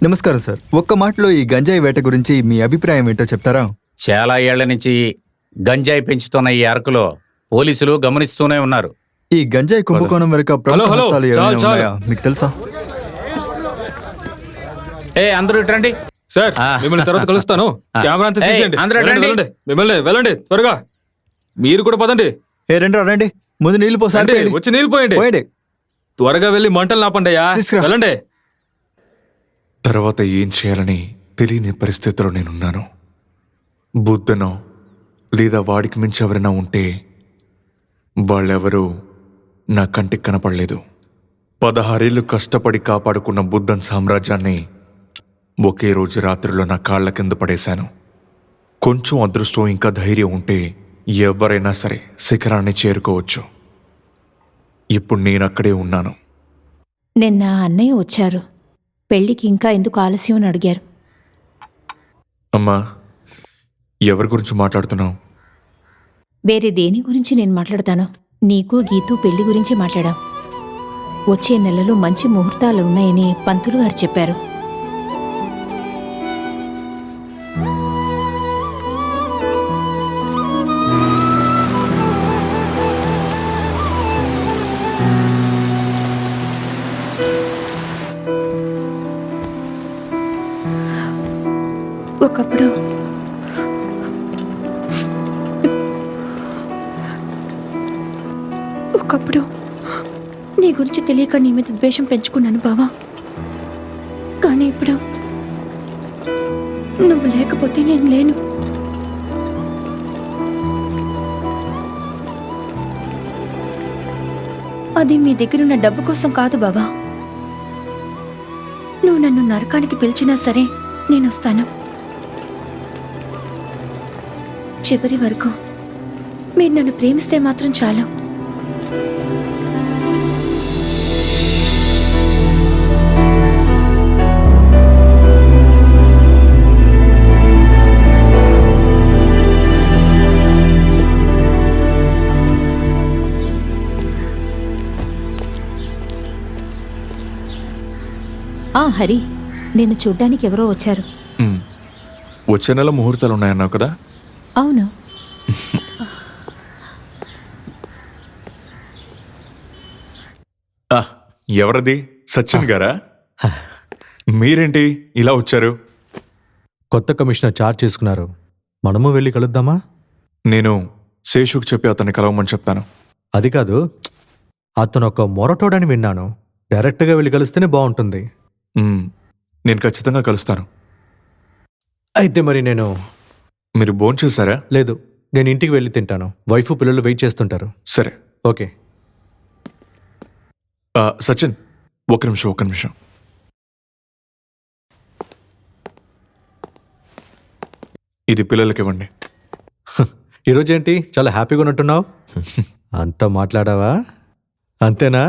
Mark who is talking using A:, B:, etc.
A: నమస్కారం సార్. ఒక్క మాటలో ఈ గంజాయి వేట గురించి మీ అభిప్రాయం ఏంటో చెప్తారా?
B: చాలా ఏళ్ల నుంచి గంజాయి పెంచుతున్న ఈ అరకులో పోలీసులు గమనిస్తూనే ఉన్నారు.
A: ఈ గంజాయి కుంభకోణం వెనుక ప్రముఖ హస్తాలు ఏమైనా ఉన్నాయా మీకు తెలుసా?
B: అందరూ ఇటండి
C: సార్. మిమ్మల్ని తర్వాత కలుస్తాను. కెమెరా అంతా తీసేయండి. వెళ్ళండి, మిమ్మల్ని వెళ్ళండి త్వరగా. మీరు కూడా పదండి.
A: రండి, ముందు నీళ్లు పోసారి.
C: వచ్చి నీళ్ళు పోయండి. త్వరగా వెళ్ళి మంటలు నాపండియా. వెళ్ళండి.
D: తర్వాత ఏం చేయాలని తెలియని పరిస్థితిలో నేనున్నాను. బుద్ధనో లేదా వాడికి మించి ఎవరైనా ఉంటే వాళ్ళెవరూ నా కంటికి కనపడలేదు. 16 ఏళ్ళు కష్టపడి కాపాడుకున్న బుద్ధన్ సామ్రాజ్యాన్ని ఒకే రోజు రాత్రిలో నా కాళ్ల కింద పడేశాను. కొంచెం అదృష్టం ఇంకా ధైర్యం ఉంటే ఎవరైనా సరే శిఖరాన్ని చేరుకోవచ్చు. ఇప్పుడు నేనక్కడే ఉన్నాను.
E: నిన్న అన్నయ్య వచ్చారు. పెళ్లికి ఇంకా ఎందుకు ఆలస్యం అని అడిగారు.
D: అమ్మా, ఎవరి గురించి మాట్లాడుతున్నావు?
E: వేరే దేని గురించి నేను మాట్లాడతాను? నీకు గీతూ పెళ్లి గురించి మాట్లాడాం. వచ్చే నెలలో మంచి ముహూర్తాలు ఉన్నాయని పంతులు గారు చెప్పారు.
F: ఒకప్పుడు నీ గురించి తెలియక నీ మీద ద్వేషం పెంచుకున్నాను బావా. కానీ ఇప్పుడు నువ్వు లేకపోతే నేను లేను. అది మీ దగ్గరున్న డబ్బు కోసం కాదు బావా. నువ్వు నన్ను నరకానికి పిలిచినా సరే నేను వస్తాను. చివరి వరకు మీరు నన్ను ప్రేమిస్తే మాత్రం చాలు.
E: హరి, నిన్ను చూడ్డానికి ఎవరో వచ్చారు.
D: వచ్చే నెల ముహూర్తాలు ఉన్నాయన్నావు కదా?
E: అవును.
D: ఎవరది? సచిన్ గారా? మీరేంటి ఇలా వచ్చారు?
G: కొత్త కమిషనర్ చార్జ్ చేసుకున్నారు. మనము వెళ్ళి కలుద్దామా?
D: నేను శేషుకు చెప్పి అతన్ని కలవమని చెప్తాను.
G: అది కాదు, అతను ఒక మొరటోడని విన్నాను. డైరెక్ట్గా వెళ్ళి కలిస్తేనే బాగుంటుంది.
D: నేను ఖచ్చితంగా కలుస్తాను.
G: అయితే మరి నేను...
D: మీరు భోంచేశారా?
G: లేదు, నేను ఇంటికి వెళ్ళి తింటాను. వైఫ్ పిల్లలు వెయిట్ చేస్తుంటారు.
D: సరే,
G: ఓకే.
D: సచిన్, ఒక నిమిషం. ఇది పిల్లలకి ఇవ్వండి.
G: ఈరోజేంటి చాలా హ్యాపీగా ఉన్నట్టున్నావు? అంతా మాట్లాడావా? అంతేనా?